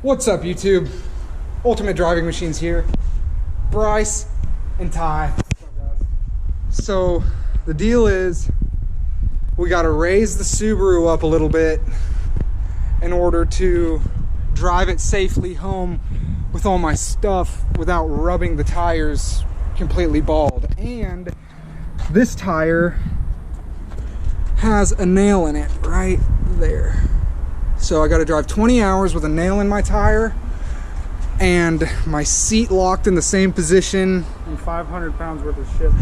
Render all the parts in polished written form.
What's up, YouTube? Ultimate Driving Machines here. Bryce and Ty. What's up, guys? So the deal is we got to raise the Subaru up a little bit in order to drive it safely home with all my stuff without rubbing the tires completely bald. And this tire has a nail in it right there. So I got to drive 20 hours with a nail in my tire and my seat locked in the same position. And 500 pounds worth of shit.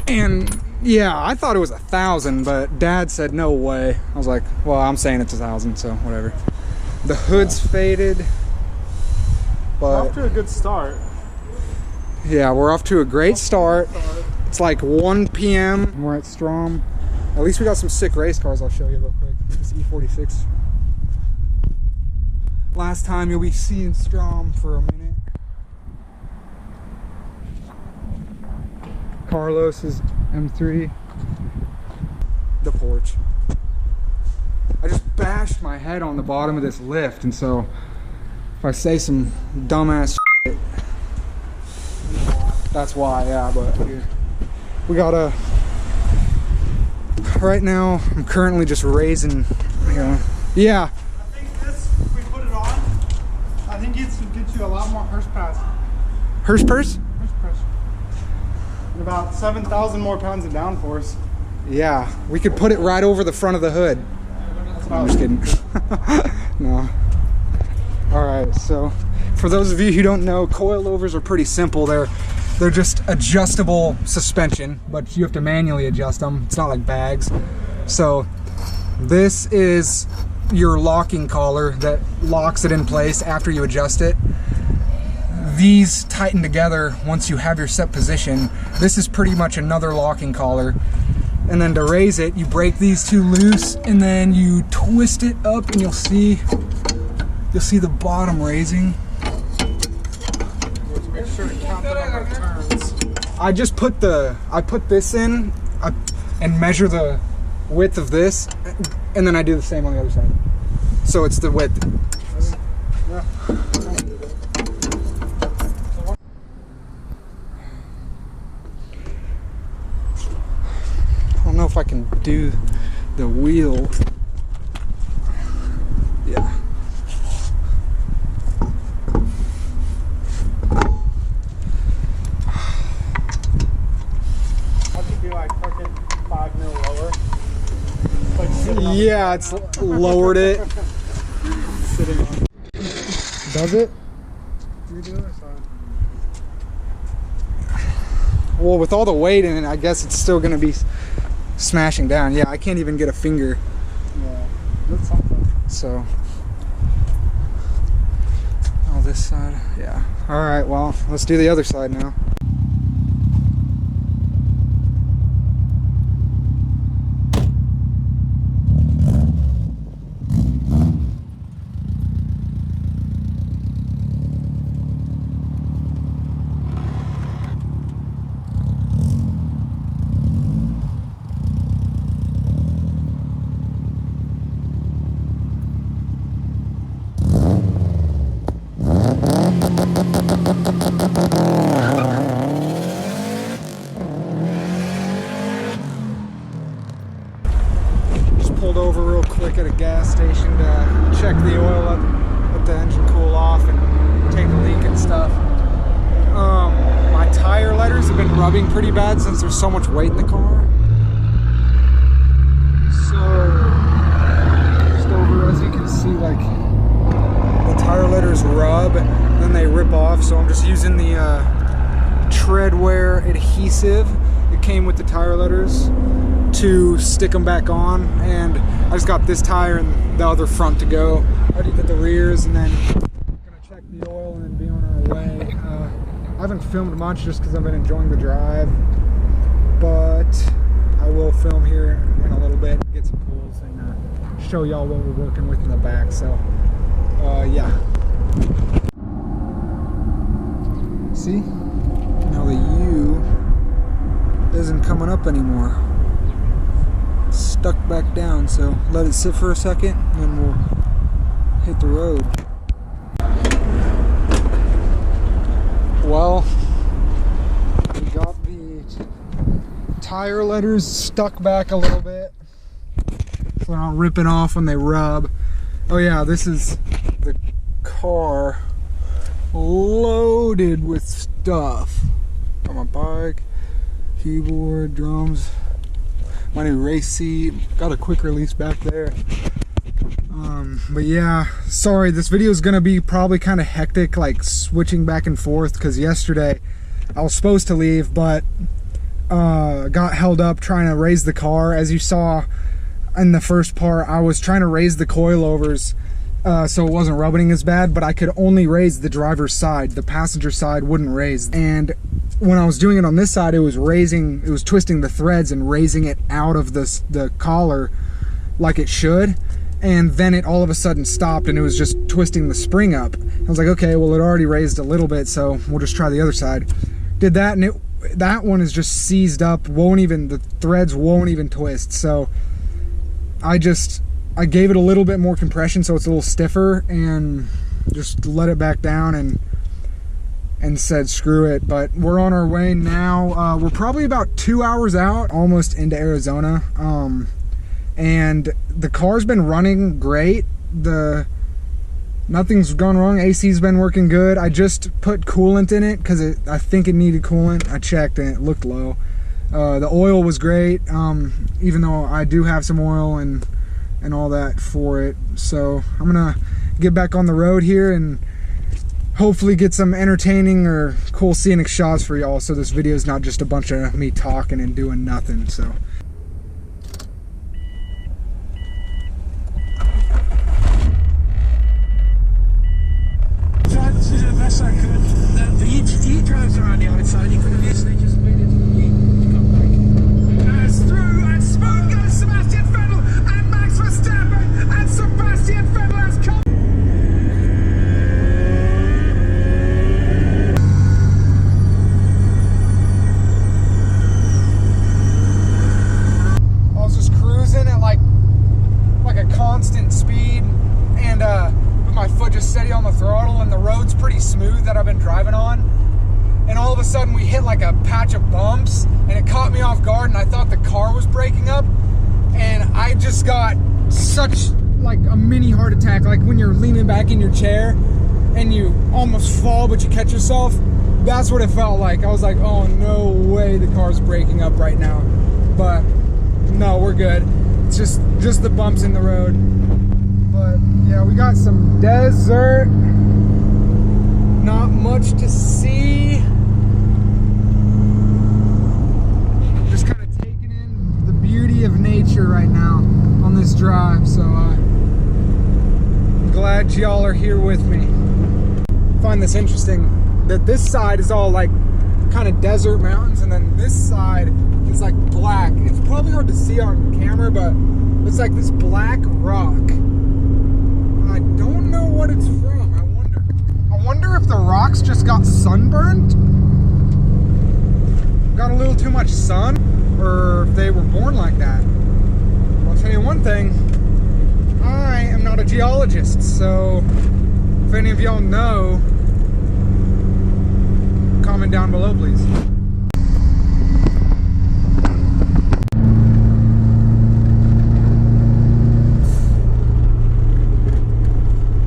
And yeah, I thought it was 1,000, but Dad said no way. I was like, well, I'm saying it's 1,000, so whatever. The hood's faded, but off to a good start. Yeah, we're off to a great start. It's like 1 p.m. We're at Strom. At least we got some sick race cars I'll show you real quick. This E46. Last time you'll be seeing Strom for a minute. Carlos's M3. The porch. I just bashed my head on the bottom of this lift, and so if I say some dumbass shit, that's why, yeah, but here. We gotta, right now, I'm currently just raising, you know, yeah. I think this, if we put it on, I think it gets you a lot more horsepower. Horsepower? And about 7,000 more pounds of downforce. Yeah, we could put it right over the front of the hood. No, I'm just kidding. No. Alright, so for those of you who don't know, coilovers are pretty simple. They're just adjustable suspension, but you have to manually adjust them. It's not like bags. So this is your locking collar that locks it in place after you adjust it. These tighten together once you have your set position. This is pretty much another locking collar. And then to raise it, you break these two loose and then you twist it up and you'll see the bottom raising. Make sure to count the number of turns. I put this in and measure the width of this, and then I do the same on the other side. So it's the width. Yeah. I don't know if I can do the wheel. Yeah. Yeah, it's lowered it. Sitting on. Does it? You do the other side. Well, with all the weight in it, I guess it's still going to be smashing down. Yeah, I can't even get a finger. Yeah, that's something. So, oh, this side. Yeah. All right. Well, let's do the other side now. Pulled over real quick at a gas station to check the oil up, let the engine cool off and take the leak and stuff. My tire letters have been rubbing pretty bad since there's so much weight in the car. So just over, as you can see, like the tire letters rub and then they rip off, so I'm just using the treadwear adhesive. It came with the tire letters to stick them back on, and I just got this tire and the other front to go. I already did the rears, and then I'm gonna check the oil and then be on our way. I haven't filmed much just because I've been enjoying the drive, but I will film here in a little bit, get some pulls, and show y'all what we're working with in the back. So yeah. See? Now the U isn't coming up anymore. Stuck back down, so let it sit for a second and then we'll hit the road. Well, we got the tire letters stuck back a little bit so they're not ripping off when they rub. Oh yeah, this is the car loaded with stuff. Got my bike, keyboard, drums, my new race seat, got a quick release back there. But yeah, sorry, this video is gonna be probably kind of hectic, like switching back and forth, because yesterday I was supposed to leave, but got held up trying to raise the car. As you saw in the first part, I was trying to raise the coilovers so it wasn't rubbing as bad, but I could only raise the driver's side. The passenger side wouldn't raise. And when I was doing it on this side, it was twisting the threads and raising it out of the collar like it should. And then it all of a sudden stopped and it was just twisting the spring up. I was like, okay, well, it already raised a little bit, so we'll just try the other side. Did that, and that one is just seized up, the threads won't even twist. So I gave it a little bit more compression so it's a little stiffer, and just let it back down and said screw it. But we're on our way now. We're probably about 2 hours out, almost into Arizona. And the car's been running great. Nothing's gone wrong. AC's been working good. I just put coolant in it because I think it needed coolant. I checked and it looked low. The oil was great, even though I do have some oil and all that for it. So I'm gonna get back on the road here and hopefully get some entertaining or cool scenic shots for y'all, so this video is not just a bunch of me talking and doing nothing. So to the best I could. The heat drives around the outside. You could have easily just waited for the heat to come back. As through and smoke goes Sebastian Vettel and Max Verstappen, and Sebastian Vettel has come. I was just cruising at like a constant speed, and with my foot just steady on the throttle, and the road's pretty smooth that I've been driving on. And all of a sudden we hit like a patch of bumps, and it caught me off guard, and I thought the car was breaking up, and I just got such like a mini heart attack, like when you're leaning back in your chair and you almost fall but you catch yourself. That's what it felt like. I was like, oh no way the car's breaking up right now. But no, we're good. It's just the bumps in the road. But yeah, we got some desert, not much to see. Just kind of taking in the beauty of nature right now on this drive. So I'm glad y'all are here with me. I find this interesting that this side is all like kind of desert mountains, and then this side is like black. It's probably hard to see on camera, but it's like this black rock. I don't know what it's from. I wonder if the rocks just got sunburned, got a little too much sun, or if they were born like that. Well, I'll tell you one thing, I am not a geologist, so if any of y'all know, comment down below, please.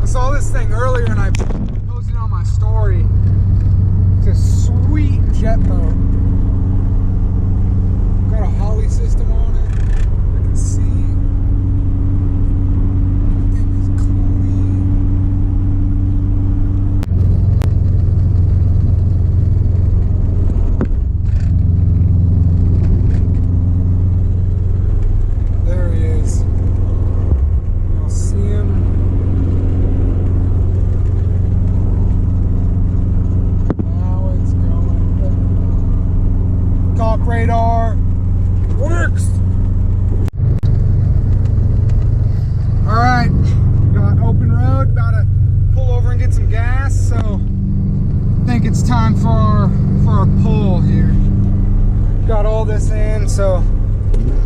I saw this thing earlier and I posted it on my story. It's a sweet jet boat. Got a Holly system on it. I can see. It is clean. There he is. You'll see him. Radar works. All right, got open road, about to pull over and get some gas, so I think it's time for our pull here. Got all this in, so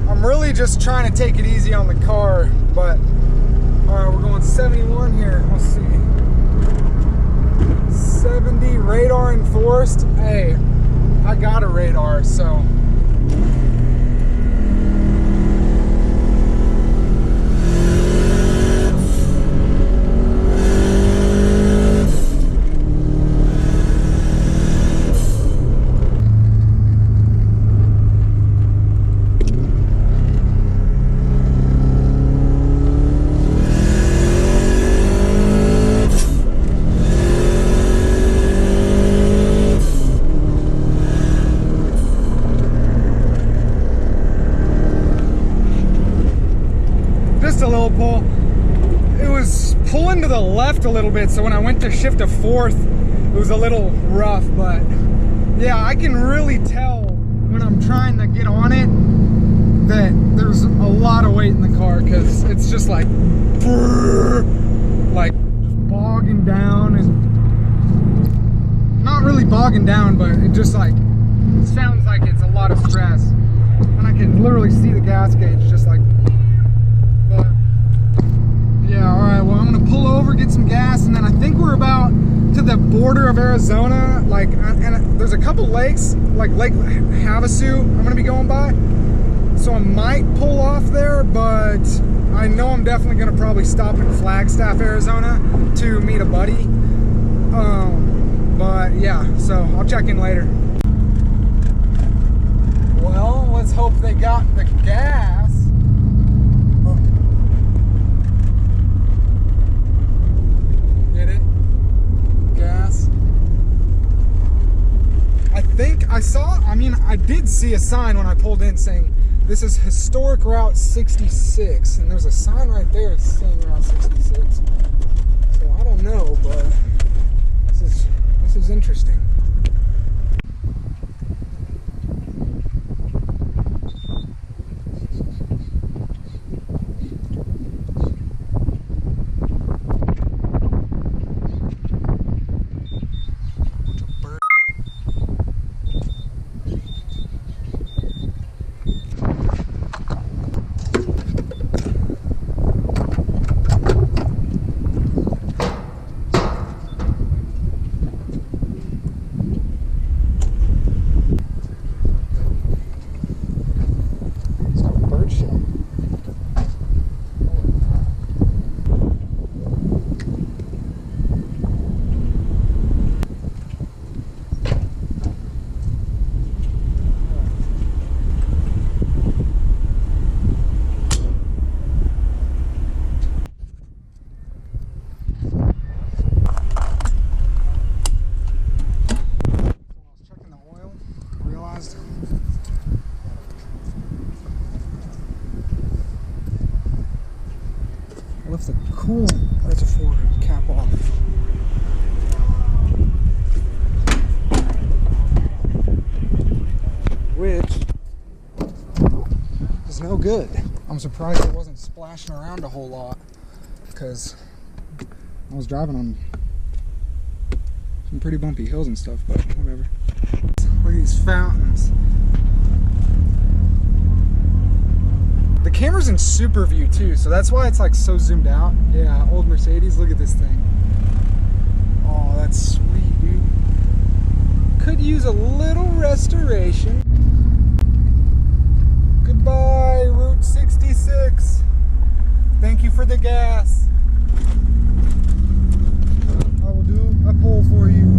I'm really just trying to take it easy on the car, but all right, we're going 71 here. Let's see, 70, radar in 4. worst, hey, I got a radar, so. A little pull. It was pulling to the left a little bit, so when I went to shift to fourth, it was a little rough, but yeah, I can really tell when I'm trying to get on it that there's a lot of weight in the car, because it's just like just bogging down, and not really bogging down, but it just like sounds like it's a lot of stress, and I can literally see the gas gauge just like. Yeah, all right, well, I'm gonna pull over, get some gas, and then I think we're about to the border of Arizona, like, and there's a couple lakes, like Lake Havasu I'm gonna be going by, so I might pull off there, but I know I'm definitely gonna probably stop in Flagstaff, Arizona to meet a buddy, but yeah, so I'll check in later. Well, let's hope they got the gas. I did see a sign when I pulled in saying this is historic Route 66, and there's a sign right there saying Route 66. So I don't know, but this is interesting. Lift the coolant reservoir cap off. Which is no good. I'm surprised it wasn't splashing around a whole lot, because I was driving on some pretty bumpy hills and stuff, but whatever. Look at these fountains. The camera's in super view too, so that's why it's like so zoomed out. Yeah, old Mercedes, look at this thing. Oh, that's sweet, dude. Could use a little restoration. Goodbye, Route 66. Thank you for the gas. I will do a pull for you.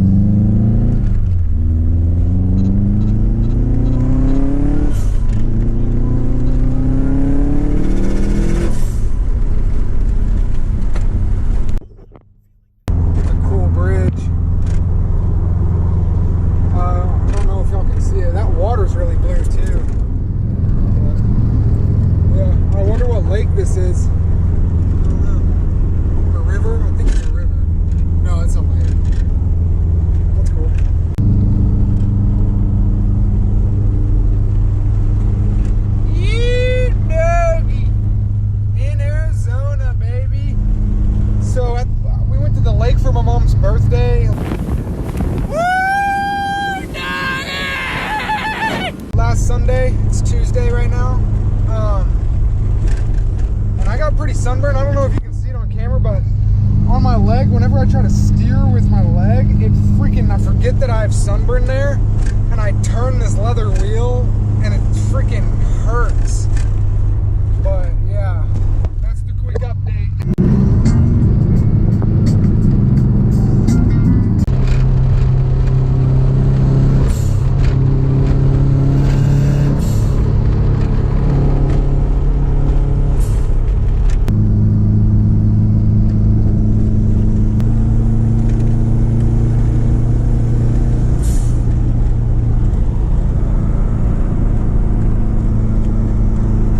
This is, I don't know. whenever I try to steer with my leg, it freaking, I forget that I have sunburn there, and I turn this leather wheel, and it freaking hurts. But yeah, that's the quick update.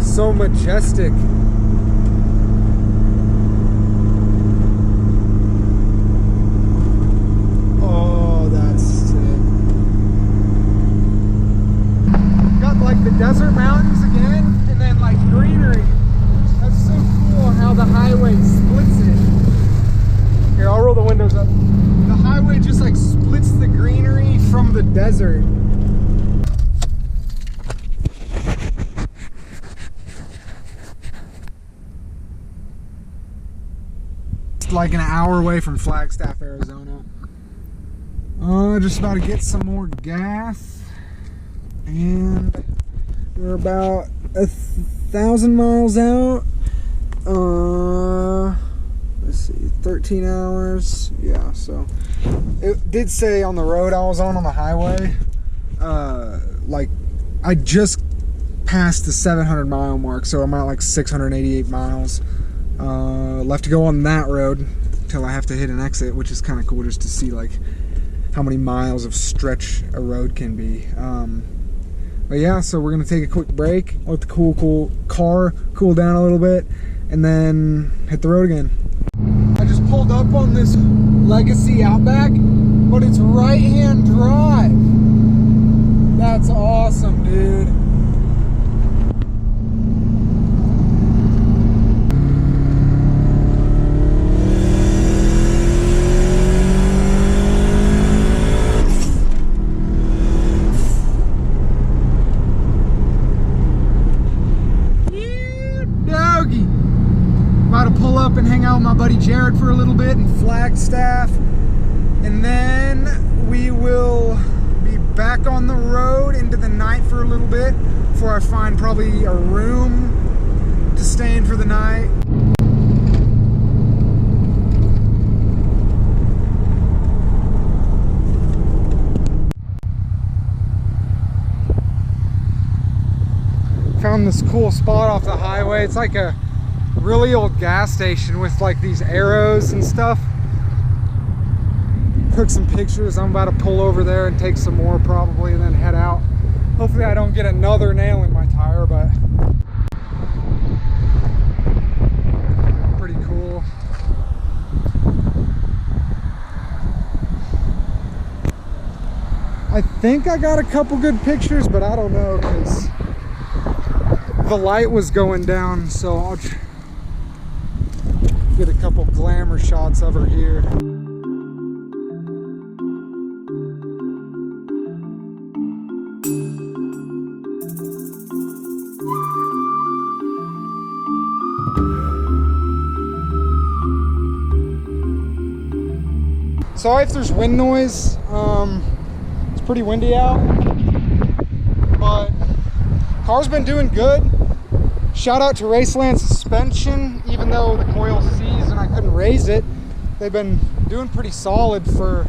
So majestic. Oh, that's sick. Got like the desert mountains again, and then like greenery. That's so cool how the highway splits it. Here, I'll roll the windows up. The highway just like splits the greenery from the desert. Like an hour away from Flagstaff, Arizona. Just about to get some more gas, and we're about 1,000 miles out. Let's see, 13 hours. Yeah, so it did say on the road I was on the highway, like I just passed the 700 mile mark, so I'm at like 688 miles. Left to go on that road till I have to hit an exit, which is kind of cool just to see like how many miles of stretch a road can be. But yeah, so we're gonna take a quick break, let the cool car cool down a little bit, and then hit the road again. I just pulled up on this Legacy Outback, but it's right-hand drive. That's awesome, dude. Up and hang out with my buddy Jared for a little bit in Flagstaff, and then we will be back on the road into the night for a little bit before I find probably a room to stay in for the night. Found this cool spot off the highway. It's like a really old gas station with like these arrows and stuff. Took some pictures. I'm about to pull over there and take some more probably, and then head out. Hopefully I don't get another nail in my tire, but pretty cool. I think I got a couple good pictures, but I don't know because the light was going down, so I'll get a couple glamour shots of her here. Sorry if there's wind noise. It's pretty windy out, but car's been doing good. Shout out to Raceland Suspension, even though the coil seized and I couldn't raise it. They've been doing pretty solid for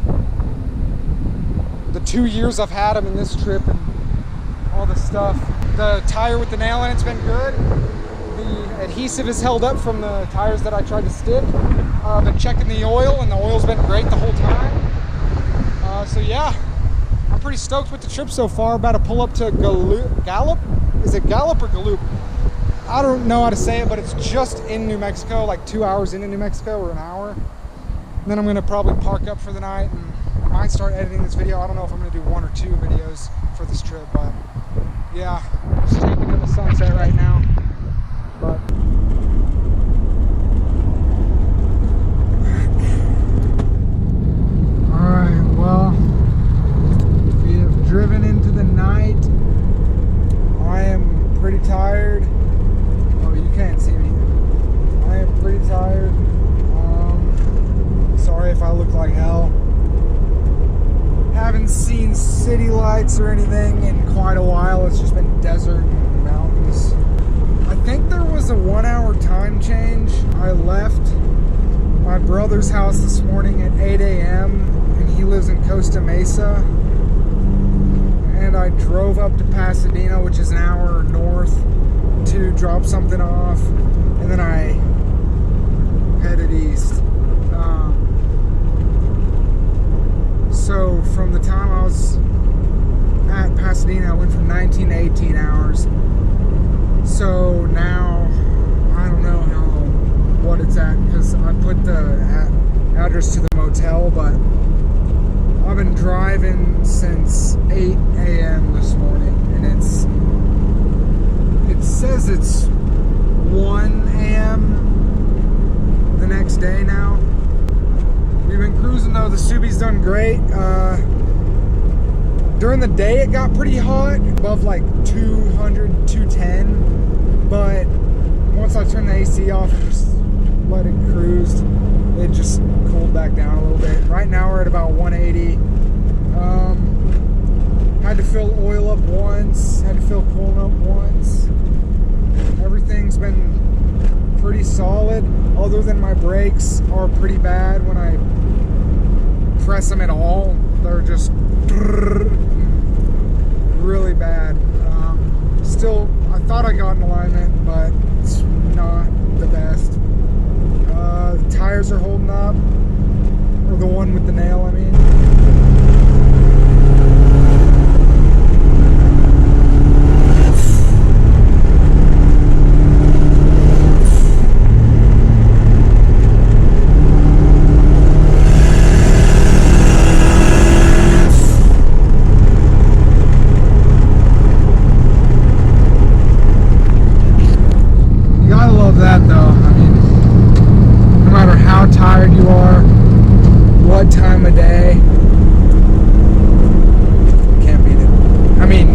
the 2 years I've had them in this trip and all this stuff. The tire with the nail in it's been good. The adhesive is held up from the tires that I tried to stick. I've been checking the oil, and the oil's been great the whole time. So yeah, I'm pretty stoked with the trip so far. About to pull up to Gallup? Is it Gallup or Gallup? I don't know how to say it, but it's just in New Mexico, like 2 hours into New Mexico, or an hour. And then I'm gonna probably park up for the night, and I might start editing this video. I don't know if I'm gonna do 1 or 2 videos for this trip, but yeah, just taking in the sunset right now. But all right, well, we have driven into the night. I am pretty tired. Oh, you can't see me. I am pretty tired. Sorry like hell. Haven't seen city lights or anything in quite a while. It's just been desert and mountains. I think there was a 1 hour time change. I left my brother's house this morning at 8 a.m. and he lives in Costa Mesa. And I drove up to Pasadena, which is an hour north, to drop something off. And then I headed east. So from the time I was at Pasadena, I went from 19 to 18 hours. So now, I don't know what it's at, because I put the address to the motel, but I've been driving since 8 a.m. this morning, and it says it's 1 a.m. the next day now. We've been cruising though. The Subi's done great. During the day it got pretty hot, above like 200, 210. But once I turned the AC off and just let it cruise, it just cooled back down a little bit. Right now we're at about 180. Had to fill oil up once, had to fill coolant up once. Everything's been pretty solid, other than my brakes are pretty bad when I press them at all. They're just really bad. Still, I thought I got in alignment, but it's not the best. The tires are holding up, or the one with the nail, I mean. What time of day, can't beat it. I mean,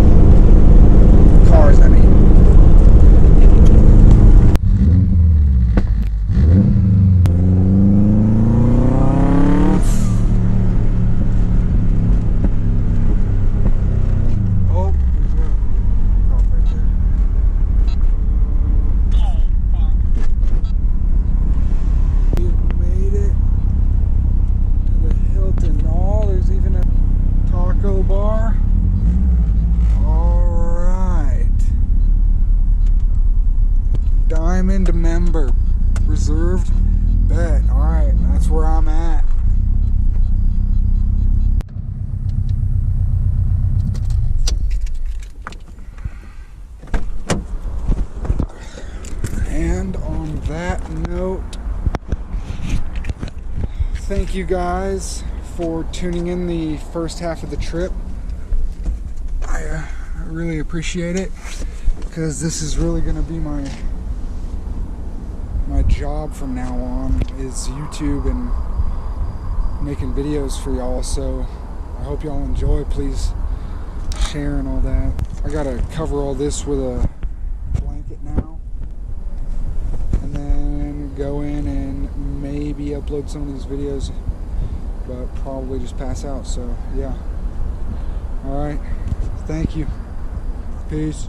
cars, I mean. Oh, there's a drop right there. We've made it. There's even a taco bar. Alright. Diamond member. Reserved. Bet. Alright, that's where I'm at. And on that note, thank you guys for tuning in the first half of the trip. I really appreciate it, because this is really going to be my job from now on, is YouTube and making videos for y'all. So I hope y'all enjoy. Please share and all that. I gotta cover all this with a blanket now, and then go in and maybe upload some of these videos, but probably just pass out. So yeah, all right, thank you, peace.